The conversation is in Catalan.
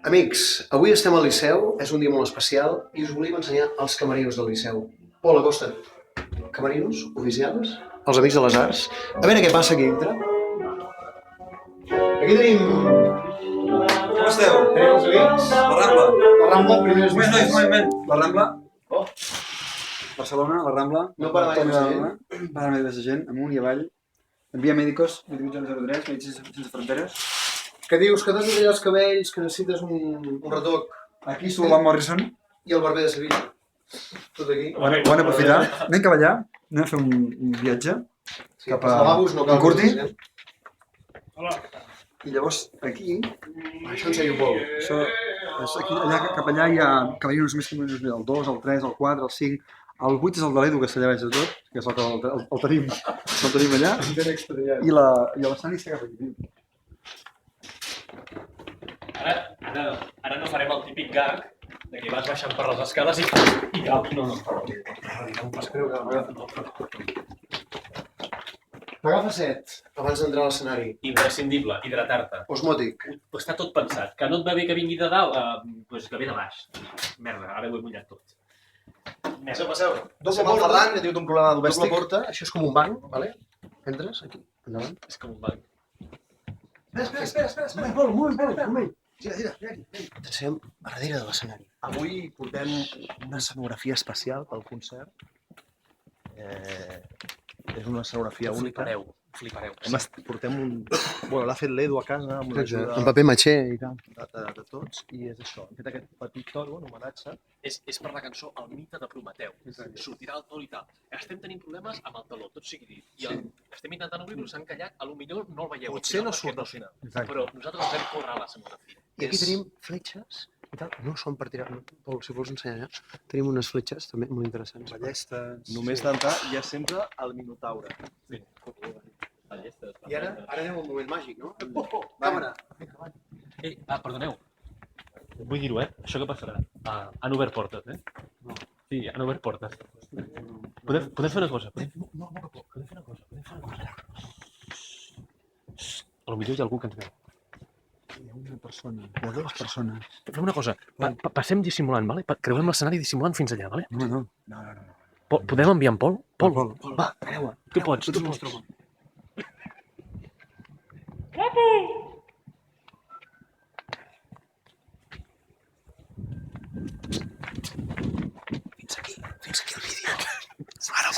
Amics, avui estem al Liceu, és un dia molt especial i us volíem ensenyar els camerinos del Liceu. Pol, acosta't. Camerinos oficials, els amics de les arts. A veure què passa aquí dintre. Aquí tenim... Com esteu? Tenim els amics. La Rambla. La Rambla, primeres Moment, vistes. moment. La Rambla. Oh. Barcelona, la Rambla. No para mai de passar gent. Para mai de passar gent, amunt i avall. Envia Médicos, 2803, Metges Sense Fronteres. Que dius que t'has de tallar els cabells, que necessites un retoc. Aquí surt Van Morrison. I el barber de Sevilla. Tot aquí. Ho han aprofitar. Anem cap allà, anem a fer un viatge. Sí, cap els a lavabos no cal en Curti. que Hola. I llavors aquí, això ensenyo Pol. això, és aquí, allà, cap allà hi ha camerinos més camerinos, el 2, el 3, el 4, el 5, el 8 és el de l'Edu, que s'allà veig de tot, que és el que el tenim allà, i l'escenari està cap aquí. Ara no farem el típic gag de que vas baixant per les escales i cau. No. Agafa set abans d'entrar a l'escenari. Imprescindible, hidratar-te. Osmòtic. Està tot pensat. Que no et va bé que vingui de dalt, doncs que ve de baix. Merda, ara ho he mullat tot. Passeu. Doble porta. Ferran, que ha tingut un problema domèstic. Doble porta, això és com un banc, vale? Entres, aquí, endavant. És com un banc. Espera. Un Gira. T'ensenyem a darrere de l'escenari. Avui portem una escenografia especial pel concert. És una escenografia única. Flipareu. Portem un... Bueno, l'ha fet l'Edu a casa amb l'ajuda En paper matxer i tal. de tots i és això. Hem fet aquest petit toro en homenatge. És per la cançó El mite de Prometeu. Sortirà el toro i tal. Estem tenint problemes amb el taló, tot sigui dit. I estem intentant obrir-lo, s'han callat, potser no el veieu. Potser no surt al final. Però nosaltres ens vam córrer a l'escenografia. I aquí tenim fletxes i tal. No són per tirar... Pol, si vols ensenyar allà. Tenim unes fletxes també molt interessants. Ballestes... Només d'entrar hi ha sempre el Minotaure. I ara anem a un moment màgic, no? Càmera! Perdoneu. Vull dir-ho, Això que passarà. Han obert portes, No. Sí, han obert portes. Podem fer una cosa? No, podem fer una cosa. Potser hi ha algú que ens veu. Hi ha una persona, hi ha dues persones. Fem una cosa. Passem dissimulant, vale? Creuem l'escenari dissimulant fins allà, vale? No. Podem enviar en Pol? Pol. Va, creua. Tu pots. Tot el nostre món. Capi!